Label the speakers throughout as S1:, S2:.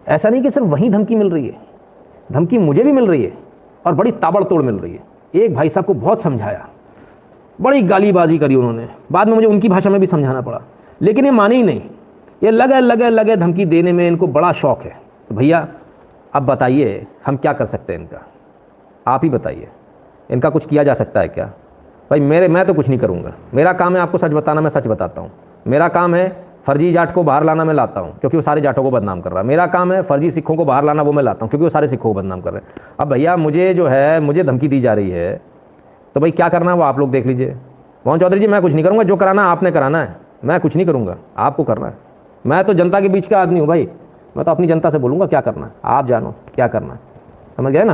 S1: ऐसा नहीं कि सिर्फ वहीं धमकी मिल रही है, धमकी मुझे भी मिल रही है और बड़ी ताबड़तोड़ मिल रही है। एक भाई साहब को बहुत समझाया, बड़ी गालीबाजी करी उन्होंने, बाद में मुझे उनकी भाषा में भी समझाना पड़ा, लेकिन ये माने ही नहीं। ये लगे धमकी देने में इनको बड़ा शौक़ है। तो भैया अब बताइए हम क्या कर सकते हैं इनका, आप ही बताइए, इनका कुछ किया जा सकता है क्या? भाई मैं तो कुछ नहीं करूँगा, मेरा काम है आपको सच बताना, मैं सच बताता हूँ। मेरा काम है फर्जी जाट को बाहर लाना, मैं लाता हूँ क्योंकि वो सारे जाटों को बदनाम कर रहा है। मेरा काम है फर्जी सिखों को बाहर लाना, वो मैं लाता हूँ क्योंकि वो सारे सिखों को बदनाम कर रहे हैं। अब भैया मुझे जो है मुझे धमकी दी जा रही है, तो भाई क्या करना है वो आप लोग देख लीजिए। मोहन चौधरी जी मैं कुछ नहीं करूँगा, जो कराना है आपने कराना है, मैं कुछ नहीं करूँगा, आपको करना है। मैं तो जनता के बीच का आदमी हूँ भाई, मैं तो अपनी जनता से बोलूँगा क्या करना है, आप जानो क्या करना है, समझ गए ना?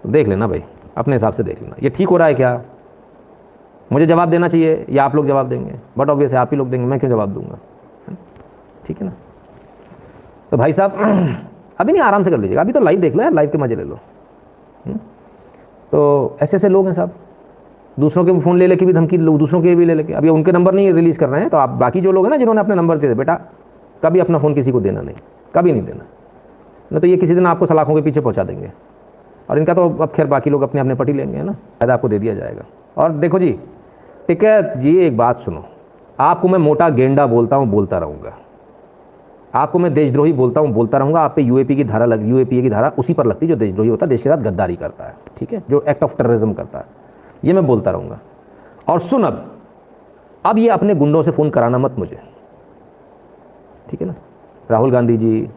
S1: तो देख लेना भाई, अपने हिसाब से देख लेना ये ठीक हो रहा है क्या। मुझे जवाब देना चाहिए या आप लोग जवाब देंगे? बट ऑब्वियस है आप ही लोग देंगे, मैं क्यों जवाब दूंगा, ठीक है ना? तो भाई साहब अभी नहीं, आराम से कर लीजिएगा, अभी तो लाइव देख लो यार, लाइव के मजे ले लो। तो ऐसे ऐसे लोग हैं साहब, दूसरों के फ़ोन ले लेके भी धमकी, दूसरों के भी ले लेके। अभी उनके नंबर नहीं रिलीज़ कर रहे हैं, तो आप बाकी जो लोग हैं ना जिन्होंने अपने नंबर दिए थे, बेटा कभी अपना फ़ोन किसी को देना नहीं, कभी नहीं देना, नहीं तो ये किसी दिन आपको सलाखों के पीछे पहुंचा देंगे। और इनका तो अब खैर बाकी लोग अपने अपने पटी लेंगे, है ना, फ़ायदा आपको दे दिया जाएगा। और देखो जी टिकैत जी, एक बात सुनो, आपको मैं मोटा गेंडा बोलता हूँ, बोलता रहूँगा, आपको मैं देशद्रोही बोलता हूँ, बोलता रहूँगा। आप पे यूएपी की धारा यूएपीए की धारा उसी पर लगती है जो देशद्रोही होता है, देश के साथ गद्दारी करता है, ठीक है, जो एक्ट ऑफ टेररिज्म करता है, ये मैं बोलता रहूँगा। और सुन अब ये अपने गुंडों से फ़ोन कराना मत मुझे, ठीक है ना? राहुल गांधी जी,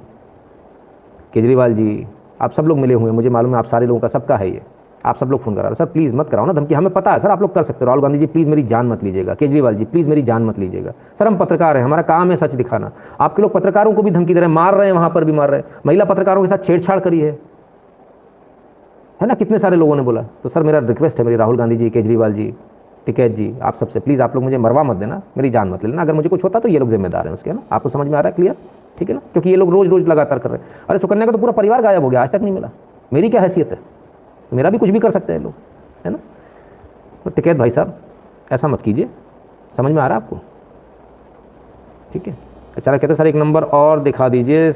S1: केजरीवाल जी, आप सब लोग मिले हुए हैं, मुझे मालूम है आप सारे लोगों का सबका है ये, आप सब लोग फ़ोन करा रहे हो। सर प्लीज़ मत कराओ ना धमकी, हमें पता है सर आप लोग कर सकते हो। राहुल गांधी जी प्लीज़ मेरी जान मत लीजिएगा, केजरीवाल जी प्लीज़ मेरी जान मत लीजिएगा। सर हम पत्रकार हैं, हमारा काम है सच दिखाना। आपके लोग पत्रकारों को भी धमकी दे रहे हैं, मार रहे हैं, वहाँ पर भी मार रहे हैं, महिला पत्रकारों के साथ छेड़छाड़ करी है ना, कितने सारे लोगों ने बोला। तो सर मेरा रिक्वेस्ट है मेरी, राहुल गांधी जी, केजरीवाल जी, टिकैत जी, आप सबसे प्लीज़ आप लोग मुझे मरवा मत देना, मेरी जान मत लेना। अगर मुझे कुछ होता तो ये लोग जिम्मेदार हैं उसके, है ना? आपको समझ में आ रहा है क्लियर, ठीक है ना? क्योंकि ये लोग रोज़ रोज़ लगातार कर रहे हैं। अरे सुकन्या का तो पूरा परिवार गायब हो गया, आज तक नहीं मिला, मेरी क्या हैसियत है, मेरा भी कुछ भी कर सकते हैं लोग, है ना? तो टिकैत भाई साहब ऐसा मत कीजिए, समझ में आ रहा है आपको, ठीक है? अच्छा कहते सर एक नंबर और दिखा दीजिए,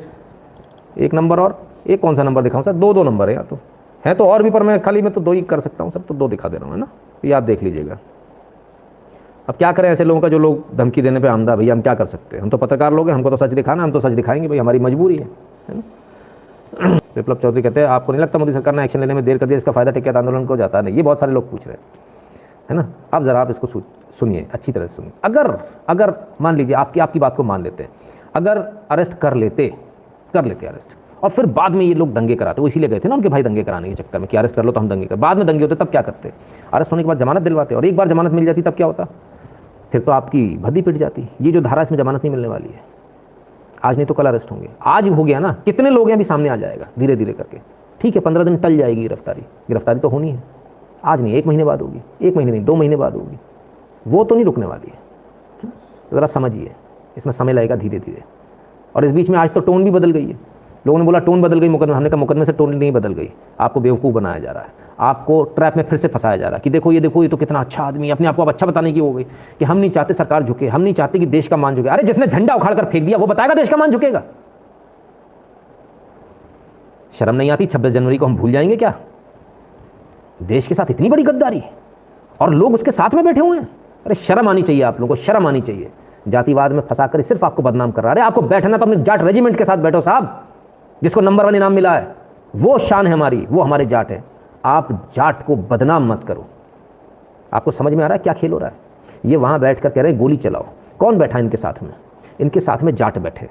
S1: एक नंबर और, एक कौन सा नंबर दिखाऊँ सर? दो नंबर है या तो है तो और भी, पर मैं खाली मैं तो दो ही कर सकता हूँ सर, तो दो दिखा दे रहा हूँ, है ना? ये आप देख लीजिएगा। अब क्या करें ऐसे लोगों का जो लोग धमकी देने पे आमदा, भैया हम क्या कर सकते हैं, हम तो पत्रकार लोग हैं, हमको तो सच दिखाना, हम तो सच दिखाएंगे भाई, हमारी मजबूरी है ना? विप्लव चौधरी कहते हैं आपको नहीं लगता मोदी सरकार ने एक्शन लेने में देर कर दिया, इसका फायदा टिकैत आंदोलन को जाता नहीं? ये बहुत सारे लोग पूछ रहे हैं, है ना? अब जरा आप इसको सुनिए, अच्छी तरह से सुनिए। अगर मान लीजिए आपकी बात को मान लेते हैं, अगर अरेस्ट कर लेते अरेस्ट, और फिर बाद में ये लोग दंगे कराते, वो इसीलिए गए थे ना उनके भाई दंगे कराने के चक्कर में कि अरेस्ट कर लो तो हम दंगे कर, बाद में दंगे होते तब क्या करते? अरेस्ट होने के बाद जमानत दिलवाते, और एक बार जमानत मिल जाती तब क्या होता? फिर तो आपकी भद्दी पिट जाती। ये जो धारा इसमें जमानत नहीं मिलने वाली है, आज नहीं तो कल अरेस्ट होंगे। आज हो गया ना, कितने लोग हैं अभी सामने आ जाएगा धीरे धीरे करके, ठीक है 15 दिन टल जाएगी गिरफ्तारी तो होनी है, आज नहीं 1 महीने बाद होगी, 1 महीने नहीं 2 महीने बाद होगी, वो तो नहीं रुकने वाली है। ज़रा समझिए, इसमें समय लगेगा धीरे धीरे। और इस बीच में आज तो टोन भी बदल गई है, लोगों ने बोला टोन बदल गई मुकदमे, हमने कहा मुकदमे से टोन नहीं बदल गई, आपको बेवकूफ़ बनाया जा रहा है, आपको ट्रैप में फिर से फंसाया जा रहा है कि देखो ये तो कितना अच्छा आदमी है, अपने आप को अब अच्छा बताने की हो गई कि हम नहीं चाहते सरकार झुके, हम नहीं चाहते कि देश का मान झुके। अरे जिसने झंडा उखाड़ कर फेंक दिया वो बताएगा देश का मान झुकेगा? शर्म नहीं आती? 26 जनवरी को हम भूल जाएंगे क्या? देश के साथ इतनी बड़ी गद्दारी और लोग उसके साथ में बैठे हुए हैं। अरे शर्म आनी चाहिए आप लोगों को, शर्म आनी चाहिए। जातिवाद में फंसा कर सिर्फ आपको बदनाम कर रहा है। अरे आपको बैठना तो अपने जाट रेजिमेंट के साथ बैठो साहब, जिसको नंबर 1 इनाम मिला है, वो शान है हमारी, वो हमारे जाट है। आप जाट को बदनाम मत करो। आपको समझ में आ रहा है क्या खेल हो रहा है? ये वहाँ बैठ कर कह रहे हैं गोली चलाओ। कौन बैठा है इनके साथ में? इनके साथ में जाट बैठे।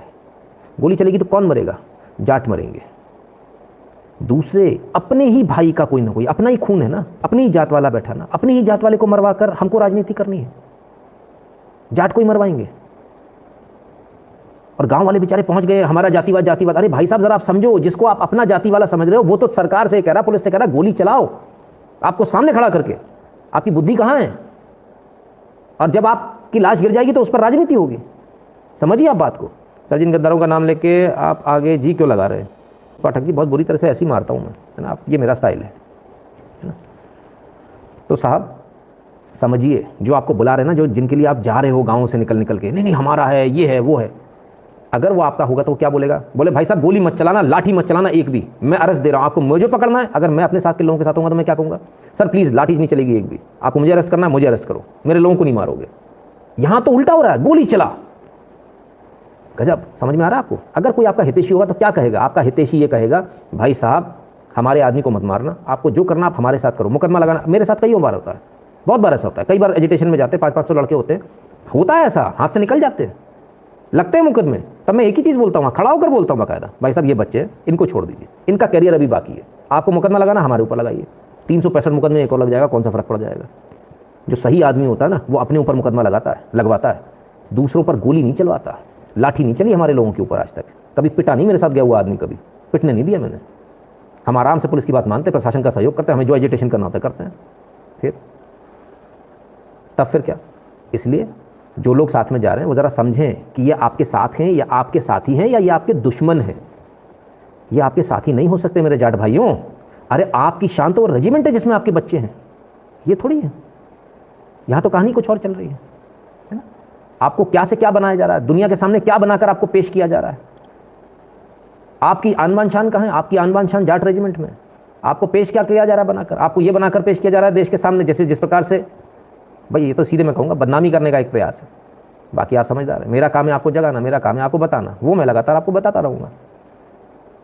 S1: गोली चलेगी तो कौन मरेगा? जाट मरेंगे। दूसरे अपने ही भाई का कोई ना कोई, अपना ही खून है ना, अपनी ही जात वाला बैठा ना, अपनी ही जात वाले को मरवा कर हमको राजनीति करनी है? जाट को ही मरवाएंगे। और गांव वाले बेचारे पहुंच गए, हमारा जातिवाद। अरे भाई साहब जरा आप समझो, जिसको आप अपना जाति वाला समझ रहे हो वो तो सरकार से कह रहा, पुलिस से कह रहा गोली चलाओ, आपको सामने खड़ा करके। आपकी बुद्धि कहाँ है? और जब आपकी लाश गिर जाएगी तो उस पर राजनीति होगी। समझिए आप बात को। सर जिन गद्दारों का नाम लेके आप आगे जी क्यों लगा रहे हैं? पाठक जी बहुत बुरी तरह से ऐसे ही मारता हूँ मैं, है ना, ये मेरा स्टाइल है ना। तो साहब समझिए, जो आपको बुला रहे हैं ना, जो जिनके लिए आप जा रहे हो गाँव से निकल के, नहीं हमारा है, ये है वो है, अगर वो आपका होगा तो वो क्या बोलेगा, बोले भाई साहब गोली मत चलाना, लाठी मत चलाना एक भी, मैं अरेस्ट दे रहा हूँ आपको, मुझे पकड़ना है। अगर मैं अपने साथ के लोगों के साथ होऊंगा तो मैं क्या कहूँगा, सर प्लीज़ लाठी नहीं चलेगी एक भी, आपको मुझे अरेस्ट करना है, मुझे अरेस्ट करो, मेरे लोगों को नहीं मारोगे। यहाँ तो उल्टा हो रहा है, गोली चला। गजब, समझ में आ रहा है आपको। अगर कोई आपका हितैषी होगा तो क्या कहेगा, आपका हितैषी ये कहेगा भाई साहब हमारे आदमी को मत मारना, आपको जो करना आप हमारे साथ करो, मुकदमा लगाना। मेरे साथ कई बार होता है, बहुत बार ऐसा होता है, कई बार एजिटेशन में जाते 500-500 लड़के होते हैं, होता है ऐसा, हाथ से निकल जाते हैं, लगते हैं मुकदमे। तब मैं एक ही चीज़ बोलता हूँ, खड़ा होकर बोलता हूँ बाकायदा, भाई साहब ये बच्चे इनको छोड़ दीजिए, इनका कैरियर अभी बाकी है, आपको मुकदमा लगाना हमारे ऊपर लगाइए, 365 मुकदमे एक और लग जाएगा, कौन सा फर्क पड़ जाएगा। जो सही आदमी होता है ना वो अपने ऊपर मुकदमा लगवाता है, दूसरों पर गोली नहीं चलवाता। लाठी नहीं चली हमारे लोगों के ऊपर आज तक, कभी पिटा नहीं मेरे साथ गया हुआ आदमी, कभी पिटने नहीं दिया मैंने। हम आराम से पुलिस की बात मानते, प्रशासन का सहयोग करते हैं, हमें जो एजिटेशन करना होता है करते हैं। फिर क्या, इसलिए जो लोग साथ में जा रहे हैं वो ज़रा समझें कि ये आपके साथ हैं या आपके साथी हैं या ये आपके दुश्मन हैं। ये आपके साथी नहीं हो सकते मेरे जाट भाइयों। अरे आपकी शान तो वो रेजिमेंट है जिसमें आपके बच्चे हैं, ये थोड़ी है। यहाँ तो कहानी कुछ और चल रही है ना। आपको क्या से क्या बनाया जा रहा है, दुनिया के सामने क्या बनाकर आपको पेश किया जा रहा है। आपकी आन बान शान कहाँ है, आपकी आन बान शान जाट रेजिमेंट में। आपको पेश क्या किया जा रहा है बनाकर, आपको ये बनाकर पेश किया जा रहा है देश के सामने जैसे जिस प्रकार से, भाई ये तो सीधे मैं कहूँगा बदनामी करने का एक प्रयास है। बाकी आप समझदार हैं, मेरा काम है आपको जगाना, मेरा काम है आपको बताना, वो मैं लगातार आपको बताता रहूँगा।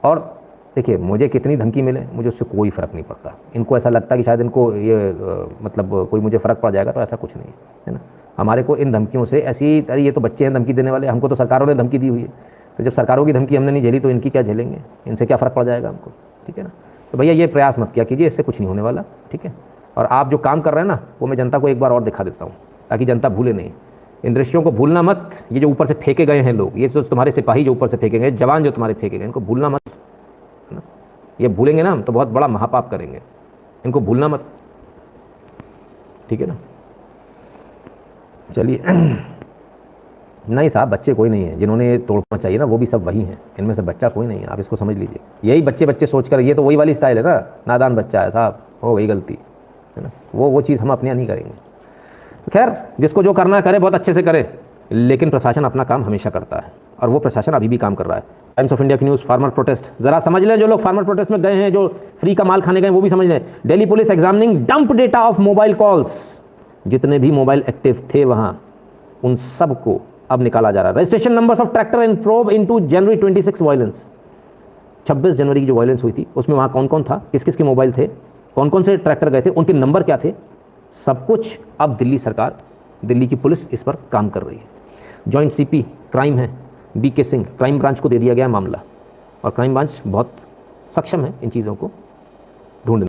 S1: और देखिए मुझे कितनी धमकी मिले मुझे उससे कोई फ़र्क नहीं पड़ता। इनको ऐसा लगता है कि शायद इनको ये मतलब कोई मुझे फ़र्क पड़ जाएगा, तो ऐसा कुछ नहीं है ना। हमारे को इन धमकियों से ऐसी, अरे ये तो बच्चे हैं धमकी देने वाले, हमको तो सरकारों ने धमकी दी हुई है, तो जब सरकारों की धमकी हमने नहीं झेली तो इनकी क्या झेलेंगे, इनसे क्या फ़र्क पड़ जाएगा हमको, ठीक है ना। तो भैया ये प्रयास मत किया कीजिए, इससे कुछ नहीं होने वाला, ठीक है। और आप जो काम कर रहे हैं ना वो मैं जनता को एक बार और दिखा देता हूँ ताकि जनता भूले नहीं। इन दृश्यों को भूलना मत। ये जो ऊपर से फेंके गए हैं लोग, ये जो तुम्हारे सिपाही जो ऊपर से फेंके गए, जवान जो तुम्हारे फेंके गए, इनको भूलना मत, है ना। ये भूलेंगे ना हम तो बहुत बड़ा महापाप करेंगे, इनको भूलना मत, ठीक है ना। चलिए नहीं साहब, बच्चे कोई नहीं है जिन्होंने ये तोड़ना चाहिए ना, वो भी सब वही हैं, इनमें से बच्चा कोई नहीं है, आप इसको समझ लीजिए। यही बच्चे बच्चे सोच कर, ये तो वही वाली स्टाइल है ना, नादान बच्चा है साहब, हो गई गलती, है ना। वो चीज़ हम अपने यहाँ नहीं करेंगे। खैर जिसको जो करना है करे, बहुत अच्छे से करे, लेकिन प्रशासन अपना काम हमेशा करता है और वो प्रशासन अभी भी काम कर रहा है। टाइम्स ऑफ इंडिया की न्यूज़, फार्मर प्रोटेस्ट, जरा समझ लें जो लोग फार्मर प्रोटेस्ट में गए हैं, जो फ्री का माल खाने गए वो भी समझ लें। Delhi police examining dump data of mobile calls, जितने भी मोबाइल एक्टिव थे वहाँ उन सब को अब निकाला जा रहा है। Registration numbers of tractor and probe into January 26 violence, 26 जनवरी की जो वायलेंस हुई थी उसमें वहाँ कौन कौन था, किस किस के मोबाइल थे, कौन कौन से ट्रैक्टर गए थे, उनके नंबर क्या थे, सब कुछ अब दिल्ली सरकार, दिल्ली की पुलिस इस पर काम कर रही है। जॉइंट सीपी क्राइम है बीके सिंह, क्राइम ब्रांच को दे दिया गया मामला और क्राइम ब्रांच बहुत सक्षम है इन चीज़ों को ढूंढने।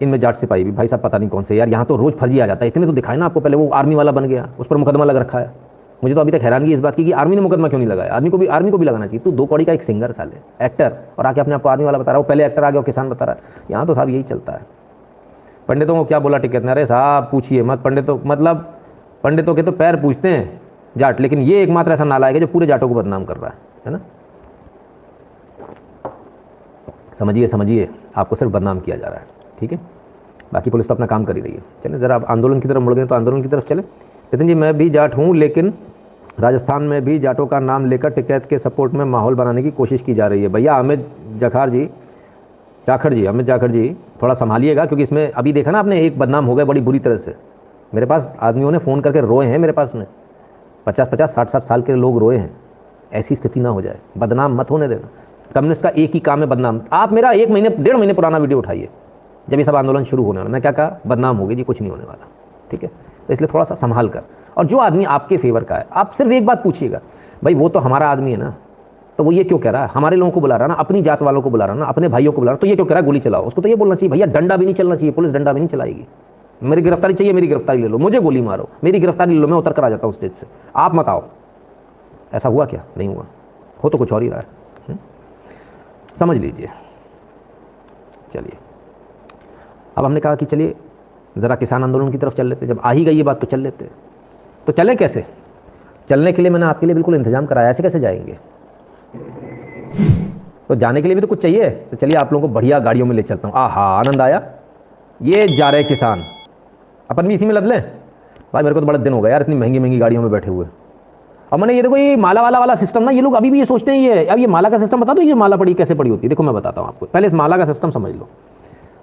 S1: इनमें जाट सिपाही भी भाई साहब पता नहीं कौन से, यार यहाँ तो रोज़ फर्जी आ जाता है। इतने तो दिखाए ना आपको, पहले वो आर्मी वाला बन गया, उस पर मुकदमा लग रखा है। मुझे तो अभी तक हैरानगी इस बात की कि आर्मी ने मुकदमा क्यों नहीं लगाया। आर्मी को भी लगाना चाहिए। तू 2 कौड़ी का एक सिंगर साले एक्टर और आके अपने आप को आर्मी वाला बता रहा है, पहले एक्टर आ गया और किसान बता रहा है। यहाँ तो साहब यही चलता है। पंडितों को क्या बोला टिकट ने, अरे साहब पूछिए मत, पंडितों के तो पैर पूछते हैं जाट, लेकिन ये एकमात्र ऐसा नालायक है जो पूरे जाटों को बदनाम कर रहा है ना। समझिए आपको सिर्फ बदनाम किया जा रहा है, ठीक है। बाकी पुलिस तो अपना काम कर ही रही है। चले जरा आप आंदोलन की तरफ मुड़ गए तो आंदोलन की तरफ चले। नितिन जी मैं भी जाट हूँ, लेकिन राजस्थान में भी जाटों का नाम लेकर टिकैत के सपोर्ट में माहौल बनाने की कोशिश की जा रही है। भैया अमित जाखड़ जी थोड़ा संभालिएगा, क्योंकि इसमें अभी देखा ना आपने, एक बदनाम हो गए बड़ी बुरी तरह से। मेरे पास आदमियों ने फ़ोन करके रोए हैं, मेरे पास में 50-50 60-60 साल के लोग रोए हैं। ऐसी स्थिति ना हो जाए, बदनाम मत होने देना। कम्युनिस्ट का एक ही काम है बदनाम। आप मेरा 1-1.5 महीने पुराना वीडियो उठाइए, जब ये सब आंदोलन शुरू होने वाला, मैं क्या कहा, बदनाम होगी जी, कुछ नहीं होने वाला, ठीक है। तो इसलिए थोड़ा सा संभाल कर, और जो आदमी आपके फेवर का है आप सिर्फ एक बात पूछिएगा, भाई वो तो हमारा आदमी है ना, तो वो ये क्यों कह रहा है, हमारे लोगों को बुला रहा है ना, अपनी जात वालों को बुला रहा है ना, अपने भाइयों को बुला रहा है, तो ये क्यों कह रहा है गोली चलाओ। उसको तो ये बोलना चाहिए भैया डंडा भी नहीं चलना चाहिए, पुलिस डंडा भी नहीं चलाएगी, मेरी गिरफ्तारी चाहिए, मेरी गिरफ्तारी ले लो, मुझे गोली मारो, मेरी गिरफ्तारी ले लो, मैं उतर कर आ जाता हूँ स्टेज से, आप मत आओ। ऐसा हुआ क्या, नहीं हुआ, हो तो कुछ और ही रहा है। समझ लीजिए। चलिए अब हमने कहा कि चलिए ज़रा किसान आंदोलन की तरफ चल लेते, जब आ ही गई ये बात तो चल लेते। तो चलें कैसे, चलने के लिए मैंने आपके लिए बिल्कुल इंतजाम कराया, ऐसे कैसे जाएंगे, तो जाने के लिए भी तो कुछ चाहिए। तो चलिए आप लोगों को बढ़िया गाड़ियों में ले चलता हूँ। आहा आनंद आया, ये जा रहे किसान, अपन भी इसी में लद लें। भाई मेरे को तो बड़ा दिन हो गया यार, इतनी महंगी महंगी गाड़ियों में बैठे हुए। और मैंने ये देखो ये माला वाला सिस्टम ना, ये लोग अभी भी ये सोचते हैं ये, अब ये माला का सिस्टम बता दो, ये माला पड़ी कैसे पड़ी होती है। देखो मैं बताता हूँ आपको, पहले इस माला का सिस्टम समझ लो।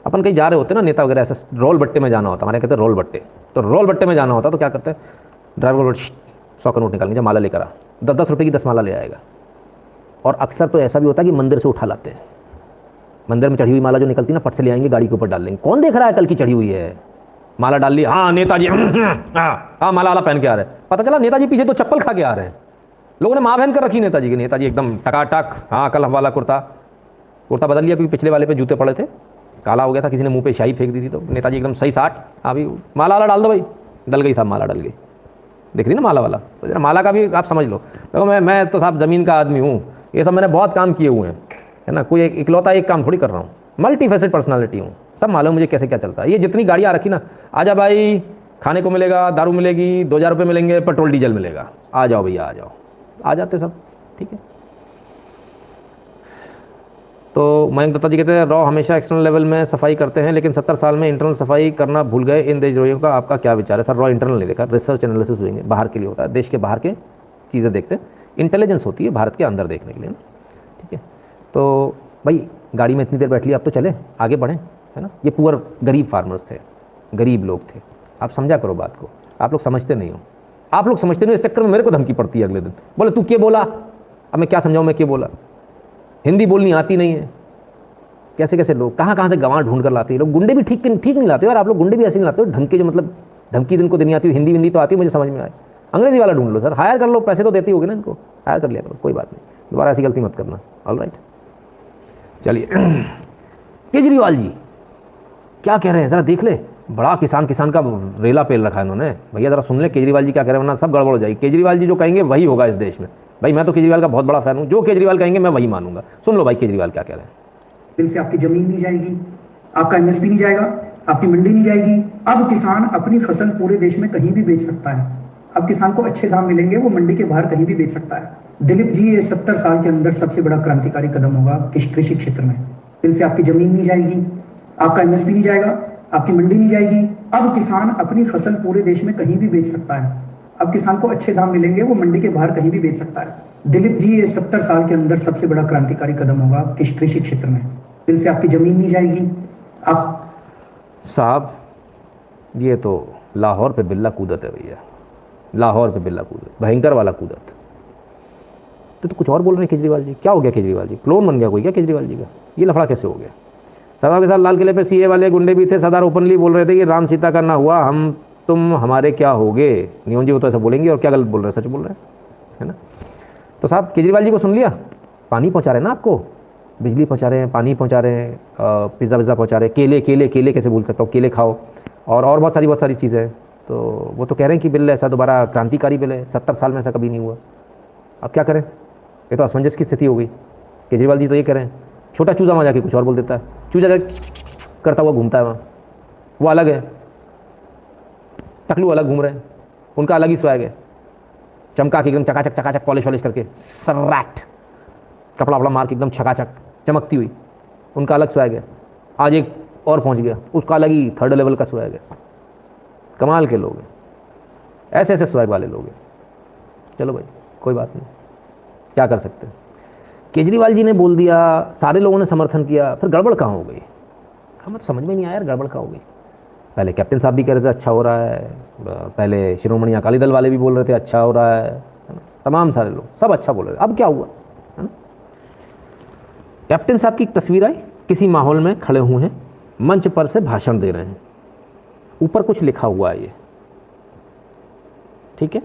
S1: अपन कहीं जा रहे होते हैं ना, नेता वगैरह ऐसे रोल बट्टे में जाना होता, हमारे कहते हैं रोल बट्टे, तो रोल बट्टे में जाना होता तो क्या करते हैं, ड्राइवर बोल 100 का नोट निकालेंगे, जब माला लेकर आ, 10-10 रुपये की 10 माला ले आएगा। और अक्सर तो ऐसा भी होता है कि मंदिर से उठा लाते हैं, मंदिर में चढ़ी हुई माला जो निकलती है ना, पट से ले आएंगे, गाड़ी के ऊपर डाल लेंगे। कौन देख रहा है कल की चढ़ी हुई है, माला डाल ली, हाँ नेताजी हाँ माला वाला पहन के आ रहे हैं, पता चला नेताजी पीछे तो चप्पल खा के आ रहे हैं। लोगों ने माँ बहन कर रखी नेताजी की, नेताजी एकदम टकाटक, हाँ कल वाला कुर्ता बदल लिया क्योंकि पिछले वाले पे जूते पड़े थे, काला हो गया था, किसी ने मुंह पे शाही फेंक दी थी, तो नेताजी एकदम सही 60, अभी माला वाला डाल दो भाई, डल गई साहब, माला डल गई, देख रही ना माला वाला, तो माला का भी आप समझ लो। देखो मैं तो साहब ज़मीन का आदमी हूँ, ये सब मैंने बहुत काम किए हुए हैं, है ना, कोई इकलौता एक काम थोड़ी कर रहा हूँ, मल्टी फेसेड पर्सनालिटी हूँ, सब मालूम मुझे कैसे क्या चलता है। ये जितनी गाड़ियाँ रखी ना, आजा भाई खाने को मिलेगा, दारू मिलेगी, 2000 रुपये मिलेंगे, पेट्रोल डीजल मिलेगा, आ जाओ भैया आ जाओ, आ जाते सब, ठीक है। तो मयंक दत्ता जी कहते हैं रॉ हमेशा एक्सटर्नल लेवल में सफाई करते हैं, लेकिन 70 साल में इंटरनल सफाई करना भूल गए, इन देशद्रोहियों का आपका क्या विचार है? सर रॉ इंटरनल नहीं देखा, रिसर्च एनालिसिस देंगे, बाहर के लिए होता है, देश के बाहर के चीज़ें देखते हैं, इंटेलिजेंस होती है भारत के अंदर देखने के लिए ना, ठीक है। तो भाई गाड़ी में इतनी देर बैठ लिया, अब तो चले आगे बढ़ें, है ना। ये पुअर गरीब फार्मर्स थे, गरीब लोग थे, आप समझा करो बात को, आप लोग समझते नहीं हो, आप लोग समझते नहीं, इस चक्कर में मेरे को धमकी पड़ती है अगले दिन, बोले तू क्या बोला, अब मैं क्या समझाऊँ, मैं क्या बोला, हिंदी बोलनी आती नहीं है, कैसे कैसे लोग कहाँ से गंवार ढूंढ कर लाते हैं लोग, गुंडे भी ठीक नहीं लाते हो, और आप लोग गुंडे भी ऐसे नहीं लाते हो, ढंग के जो मतलब धमकी दिन को देनी आती हो, हिंदी विंदी तो आती है मुझे समझ में आए, अंग्रेजी वाला ढूंढ लो सर, हायर कर लो, पैसे तो देती होगी ना इनको, हायर कर लिया करो, कोई बात नहीं, दोबारा ऐसी गलती मत करना, ऑलराइट। चलिए केजरीवाल जी क्या कह रहे हैं ज़रा देख ले, बड़ा किसान का रेला पेल रखा है इन्होंने, भैया ज़रा सुन ले केजरीवाल जी क्या कह रहे हैं, वरना सब गड़बड़ हो जाएगी। केजरीवाल जी जो कहेंगे वही होगा इस देश में, भाई मैं तो केजरीवाल का बहुत बड़ा फैन हूँ, जो केजरीवाल कहेंगे मैं वही मानूंगा। सुन लो भाई केजरीवाल क्या कह रहे हैं।
S2: बिल से आपकी जमीन नहीं जाएगी, आपका एमएसपी नहीं जाएगा, आपकी मंडी नहीं जाएगी। अब किसान अपनी फसल पूरे देश में कहीं भी बेच सकता है, अब किसान को अच्छे दाम मिलेंगे, वो मंडी के बाहर कहीं भी बेच सकता है। दिलीप जी ये 70 साल के अंदर सबसे बड़ा क्रांतिकारी कदम होगा कृषि क्षेत्र में। बिल से आपकी जमीन नहीं जाएगी, आपका एमएसपी नहीं जाएगा, आपकी मंडी नहीं जाएगी। अब किसान अपनी फसल पूरे देश में कहीं भी बेच सकता है, अब किसान को अच्छे दाम मिलेंगे, वो मंडी के बाहर कहीं भी बेच सकता है। दिलीप जी ये 70 साल के अंदर सबसे बड़ा क्रांतिकारी कदम होगा कृषि क्षेत्र में। बिल से आपकी जमीन नहीं जाएगी। आप
S1: साहब ये तो लाहौर पे बिल्ला कूदत है भैया, लाहौर पे बिल्ला कूदत, भयंकर वाला कूदत। तो कुछ और बोल रहे हैं केजरीवाल जी, क्या हो गया केजरीवाल जी, क्लोन बन गया कोई क्या केजरीवाल जी का, ये लफड़ा कैसे हो गया? सरदार के साथ लाल किले पे सीए वाले गुंडे भी थे, सरदार ओपनली बोल रहे थे कि राम सीता का ना हुआ, हम तुम हमारे क्या होगे। नियोन जी वो तो ऐसा बोलेंगे, और क्या गलत बोल रहे हैं, सच बोल रहे हैं, है ना। तो साहब केजरीवाल जी को सुन लिया, पानी पहुँचा रहे हैं ना आपको, बिजली पहुँचा रहे हैं, पानी पहुँचा रहे हैं, पिज़्ज़ा विज़्ज़ा पहुँचा रहे हैं, केले कैसे भूल सकता हूँ, केले खाओ, और बहुत सारी चीज़ें। तो वो तो कह रहे हैं कि बिल ऐसा दोबारा क्रांतिकारी बिल है, 70 साल में ऐसा कभी नहीं हुआ। अब क्या करें, ये तो असमंजस की स्थिति हो गई। केजरीवाल जी तो ये कह रहे हैं, छोटा चूजा वहाँ जाके कुछ और बोल देता है, चूजा करता हुआ घूमता है वहाँ, वो अलग है, टकलू अलग घूम रहे हैं, उनका अलग ही स्वैग है, चमका के एकदम चकाचक पॉलिश वॉलिश करके सर्रैट कपड़ा वपड़ा मार के एकदम छकाचक चमकती हुई, उनका अलग स्वैग है। आज एक और पहुंच गया, उसका अलग ही 3rd लेवल का स्वैग है। कमाल के लोग हैं, ऐसे स्वैग वाले लोग हैं। चलो भाई कोई बात नहीं, क्या कर सकते हैं। केजरीवाल जी ने बोल दिया, सारे लोगों ने समर्थन किया, फिर गड़बड़ कहाँ हो गई, हमें तो समझ में नहीं आया यार गड़बड़ कहाँ हो गई। पहले कैप्टन साहब भी कह रहे थे अच्छा हो रहा है, पहले शिरोमणि अकाली दल वाले भी बोल रहे थे अच्छा हो रहा है, तमाम सारे लोग सब अच्छा बोल रहे थे, अब क्या हुआ, है ना। कैप्टन साहब की तस्वीर आई, किसी माहौल में खड़े हुए हैं, मंच पर से भाषण दे रहे हैं, ऊपर कुछ लिखा हुआ है, ये ठीक है,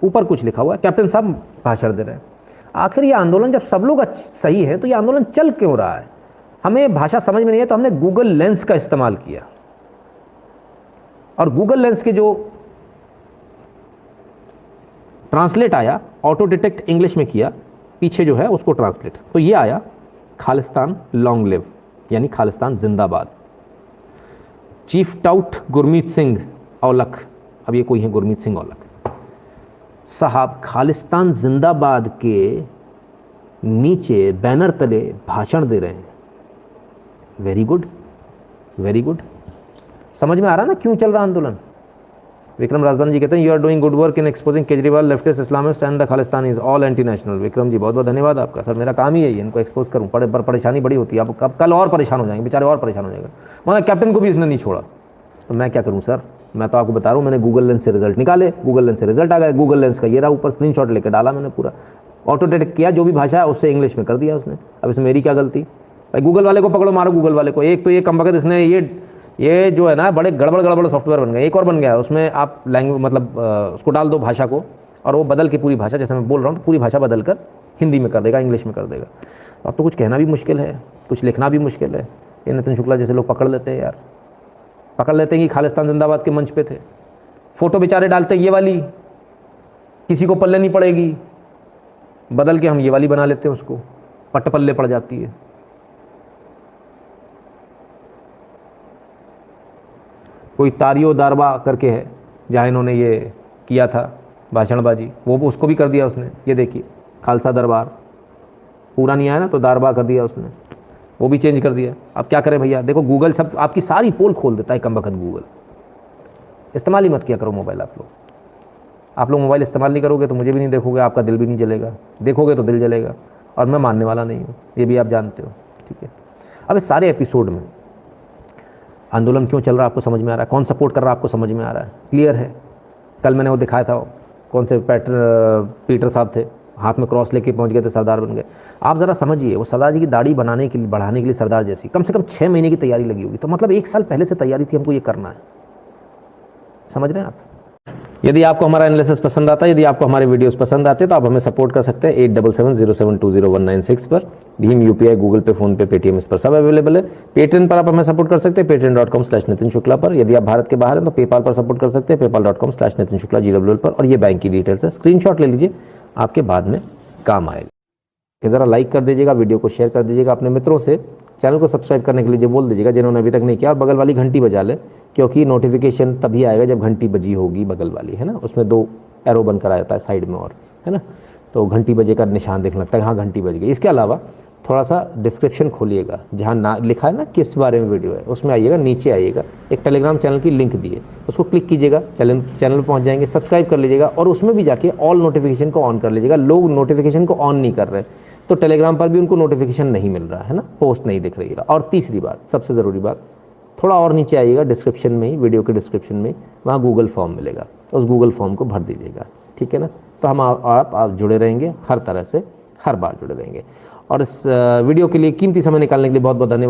S1: ऊपर कुछ लिखा हुआ है, कैप्टन साहब भाषण दे रहे हैं। आखिर ये आंदोलन जब सब लोग सही है तो ये आंदोलन चल क्यों रहा है? हमें भाषा समझ में नहीं है, तो हमने गूगल लेंस का इस्तेमाल किया, और गूगल लेंस के जो ट्रांसलेट आया, ऑटो डिटेक्ट इंग्लिश में किया, पीछे जो है उसको ट्रांसलेट, तो ये आया खालिस्तान लॉन्ग लिव, यानी खालिस्तान जिंदाबाद। चीफ टाउट गुरमीत सिंह औलख, अब ये कोई है गुरमीत सिंह औलख साहब, खालिस्तान जिंदाबाद के नीचे बैनर तले भाषण दे रहे हैं। Very good, very good. समझ में आ रहा ना क्यों चल रहा आंदोलन? विक्रम राजदान जी कहते हैं you are doing good work in exposing Kejriwal, leftist, Islamist and the Khalistan is all anti national. Vikram ji बहुत बहुत धन्यवाद आपका। सर मेरा काम ही है इनको एक्सपोज करूँ, पर परेशानी बड़ी होती है। अब कल और परेशान हो जाएंगे बेचारे, और परेशान हो जाएगा। मतलब कैप्टन को भी इसने नहीं छोड़ा, तो मैं क्या करूँ सर। मैं तो आपको बता रहा हूँ, मैंने गूगल लेंस से रिजल्ट निकाले, गूगल लेंस से रिजल्ट आ गए, गूगल लेंस का ये रहा, ऊपर स्क्रीनशॉट लेकर डाला मैंने, पूरा ऑटो डिटेक्ट किया, जो भी भाषा है उससे इंग्लिश में कर दिया उसने। अब इसमें मेरी क्या गलती भाई। गूगल वाले को पकड़ो, मारो गूगल वाले को। एक तो ये कम वक्त इसने ये जो है ना बड़े गड़बड़ सॉफ्टवेयर बन गए। एक और बन गया है, उसमें आप लैंग्वेज मतलब उसको डाल दो भाषा को, और वो बदल के पूरी भाषा, जैसे मैं बोल रहा हूँ, तो पूरी भाषा बदल कर हिंदी में कर देगा, इंग्लिश में कर देगा। अब तो कुछ कहना भी मुश्किल है, कुछ लिखना भी मुश्किल है। ये नितिन शुक्ला जैसे लोग पकड़ लेते हैं यार, पकड़ लेते हैं कि खालिस्तान जिंदाबाद के मंच पे थे। फोटो बेचारे डालते हैं ये वाली, किसी को पल्ले नहीं पड़ेगी, बदल के हम ये वाली बना लेते हैं, उसको पट्ट पल्ले पड़ जाती है। कोई तारियो दारबा करके है जहाँ इन्होंने ये किया था भाषणबाजी, वो उसको भी कर दिया उसने। ये देखिए खालसा दरबार पूरा नहीं आया ना, तो दारबा कर दिया उसने, वो भी चेंज कर दिया। अब क्या करें भैया, देखो गूगल सब आपकी सारी पोल खोल देता है कम वक्त। गूगल इस्तेमाल ही मत किया करो मोबाइल आप लोग मोबाइल इस्तेमाल नहीं करोगे तो मुझे भी नहीं देखोगे, आपका दिल भी नहीं जलेगा, देखोगे तो दिल जलेगा, और मैं मानने वाला नहीं हूँ, ये भी आप जानते हो, ठीक है। अब इस सारे एपिसोड में आंदोलन क्यों चल रहा है आपको समझ में आ रहा है, कौन सपोर्ट कर रहा है आपको समझ में आ रहा है, क्लियर है। कल मैंने वो दिखाया था, कौन से पीटर साहब थे, हाथ में क्रॉस लेके पहुंच गए थे, सरदार बन गए। आप ज़रा समझिए, वो सरदार जी की दाढ़ी बनाने के लिए, बढ़ाने के लिए सरदार जैसी कम से कम 6 महीने की तैयारी लगी होगी। तो मतलब 1 साल पहले से तैयारी थी, हमको ये करना है। समझ रहे हैं आप। यदि आपको हमारा एनालिसिस पसंद आता है, यदि आपको हमारे वीडियोस पसंद आते हैं, तो आप हमें सपोर्ट कर सकते हैं 8770720196 पर। भीम, यूपीआई, गूगल पे, फोन पे, पेटीएम, इस पर सब अवेलेबल है। पेटीएम पर आप हमें सपोर्ट कर सकते हैं patreon.com/नितिन शुक्ला पर। यदि आप भारत के बाहर हैं तो पेपाल पर सपोर्ट कर सकते हैं paypal.com/नितिन शुक्ला GWL पर। और ये बैंक की डिटेल्स है, स्क्रीनशॉट ले लीजिए, आपके बाद में काम आएगा। कि ज़रा लाइक कर दीजिएगा, वीडियो को शेयर कर दीजिएगा अपने मित्रों से। चैनल को सब्सक्राइब करने के लिए जो बोल दीजिएगा जिन्होंने अभी तक नहीं किया, और बगल वाली घंटी बजा ले, क्योंकि नोटिफिकेशन तभी आएगा जब घंटी बजी होगी बगल वाली, है ना। उसमें 2 एरो बनकर आ जाता है साइड में, और है ना, तो घंटी बजे का निशान देखने लगता है, हाँ घंटी बज गई। इसके अलावा थोड़ा सा डिस्क्रिप्शन खोलिएगा, जहाँ ना लिखा है ना किस बारे में वीडियो है, उसमें आइएगा, नीचे आइएगा, एक टेलीग्राम चैनल की लिंक दी है, उसको क्लिक कीजिएगा, चैनल पर पहुँच जाएंगे, सब्सक्राइब कर लीजिएगा, और उसमें भी जाके ऑल नोटिफिकेशन को ऑन कर लीजिएगा। लोग नोटिफिकेशन को ऑन नहीं कर रहे, तो टेलीग्राम पर भी उनको नोटिफिकेशन नहीं मिल रहा है ना, पोस्ट नहीं दिख रही है। और तीसरी बात, सबसे ज़रूरी बात, थोड़ा और नीचे आइएगा, डिस्क्रिप्शन में ही, वीडियो के डिस्क्रिप्शन में, वहाँ गूगल फॉर्म मिलेगा, उस गूगल फॉर्म को भर दीजिएगा, ठीक है ना। तो हम आप जुड़े रहेंगे, हर तरह से हर बार जुड़े रहेंगे। और इस वीडियो के लिए कीमती समय निकालने के लिए बहुत बहुत धन्यवाद।